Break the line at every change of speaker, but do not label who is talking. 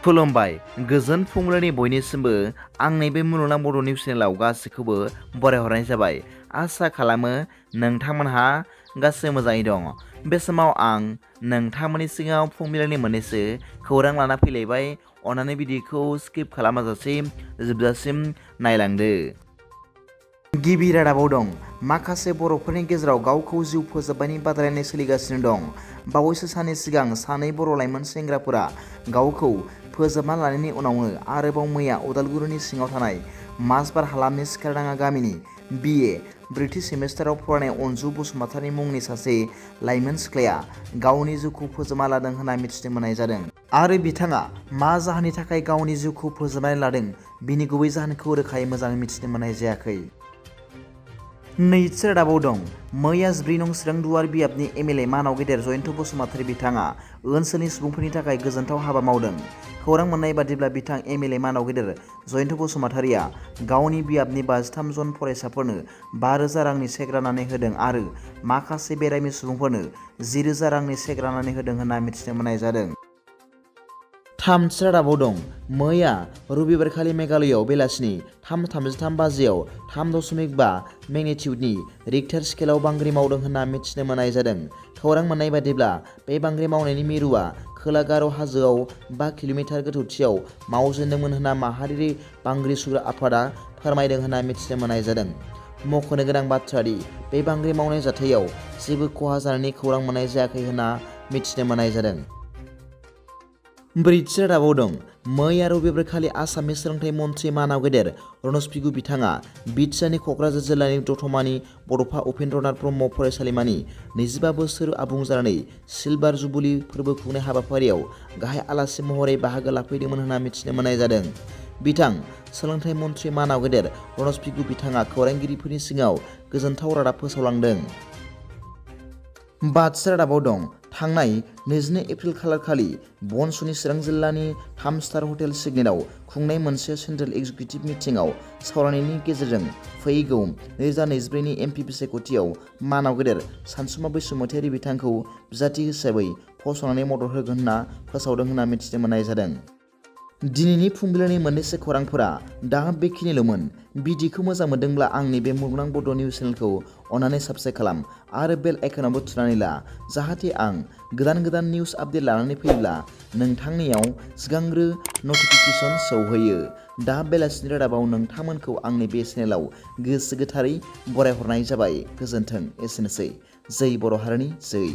खुलुमबाय गोजोन फुंबिलिनि बयनिसिमबो आंनि बे मुलुगनां बड' निउस चेनेलाव गासैखौबो बरायहरनाय जाबाय। आसा खालामो नोंथांमोनहा गासै मोजाङै दं। बे समाव आं नोंथांमोननि सिगाङाव फुंबिलिनि मोननैसो खौरां लाना फैलायबाय। अन्नानै भिडिअखौ स्किप खालामाजासे जोबजासिम नायलांदो। गिबि रादाबाव दं माखासे बर'फोरनि गेजेराव गावखौ जिउ फोजोबनायनि बादायलायनाय सोलिगासिनो दं। बावैसो साननि सिगां सानै बर' लाइमोन सेंग्राफोरा गावखौ फोजोबना लानायनि उनावनो आरोबाव मैया उदालगुरिनि सिङाव थानाय माजबार हालामनि सिखारडाङा गामिनि BA ब्रैथि सेमिस्टाराव फरायनाय अनजु बसुमतारी मुंनि सासे लाइमोन सिख्लाया गावनि जिउखौ फोजोबना लादों होनना मिथिनो मोननाय जादों। आरो बिथाङा मा जाहोननि थाखाय गावनि जिउखौ फोजोबनानै लादों बिनि गुबै जाहोनखौ रोखायै मोजाङै मिथिनो मोननाय जायाखै। नैथि रादाबाव दं मैया 14 नं चिरां दुवार बियाबनि MLA मानाव गेदेर जयन्त बसुमतारी बिथाङा ओनसोलनि सुबुंफोरनि थाखाय गोजोनथाव हाबा मावदों। खौरां मोननाय बादिब्ला बिथां MLA मानाव गेदेर जयन्त बसुमतारीया गावनि बियाबनि 53 जन फरायसाफोरनो 5,000 रांनि चेक राननानै होदों आरो माखासे बेरामि सुबुंफोरनो 10,000 रांनि चेक राननानै होदों होनना मिथिनो मोननाय जादों। थामथि रादाबाव दं मैया रबिबारखालि मेघालयआव बेलासिनि 3:33 बाजियाव 3.5 मेगनिटिउडनि रिक्टार स्केलाव बांग्रि मावदों होनना मिथिनो मोननाय जादों। खौरां मोननाय बादिब्ला बे बांग्रि मावनायनि मिरुआ खोला गार' हाजोआव 5 किल'मिटार गोथौथियाव मावजेनदोंमोन होनना माहारियारि बांग्रि सुग्रा आफादा फोरमायदों होनना मिथिनो मोननाय जादों। मख'नो गोनां बाथ्रा दि बे बांग्रि मावनाय जाथायाव जेबो खहा जानायनि खौरां मोननाय जायाखै होनना मिथिनो मोननाय जादों। ब्रैथि रादाबाव दं मैया रबिबारखालि आसामनि सोलोंथाइ मन्थ्रि मानाव गेदेर रनज पेगु बिथाङा बिटिआरनि क'क्राझार जिल्लानि दतमानि बड'फा उपेन्द्रनाथ ब्रह्म फरायसालिमानि 25 बोसोर आबुं जानानै सिलभार जुबुलि फोरबो खुंनाय हाबाफारियाव गाहाय आलासि महरै बाहागो लाफैदोंमोन होनना मिथिनो मोननाय जादों। बिथां सोलोंथाइ मन्थ्रि मानाव गेदेर रनज पेगु बिथाङा खौरांगिरिफोरनि सिगाङाव गोजोनथाव रादाब फोसावलांदों। बाथि रादाबाव दं थांनाय 22 एप्रिल खालारखालि बनसुनि चिरां जिल्लानि 3 स्टार हटेल सिगनेटआव खुंनाय मोनसे सेन्ट्रेल एक्जिकिउटिभ मिटिंआव सावरायनायनि गेजेरजों फैगौ 2024 नि MP बिसायख'थियाव मानाव गेदेर सानसुमा बसुमतारी बिथांखौ बिजाथि हिसाबै फसंनानै मदद होगोन होनना फोसावदों होनना मिथिनो मोननाय जादों। दिनैनि फुंबिलिनि मोननैसो खौरांफोरा दा बेखिनिल'मोन। भिडिअखौ मोजां मोनदोंब्ला आंनि बे मुलुगनां बड' निउस चेनेलखौ अन्नानै साबस्क्राइब खालाम आरो बेल आइकनावबो थुनानै ला जाहाथे आं गोदान निउस आपडेट लानानै फैयोब्ला नोंथांनियाव सिगांग्रो नटिफिकेसन सौहैयो। दा बेलासिनि रादाबाव नोंथांमोनखौ आंनि बे चेनेलाव गोसो गोथारै बरायहरनाय जाबाय। गोजोन्थों। एसेनोसै। जै बर' हारिनि जै।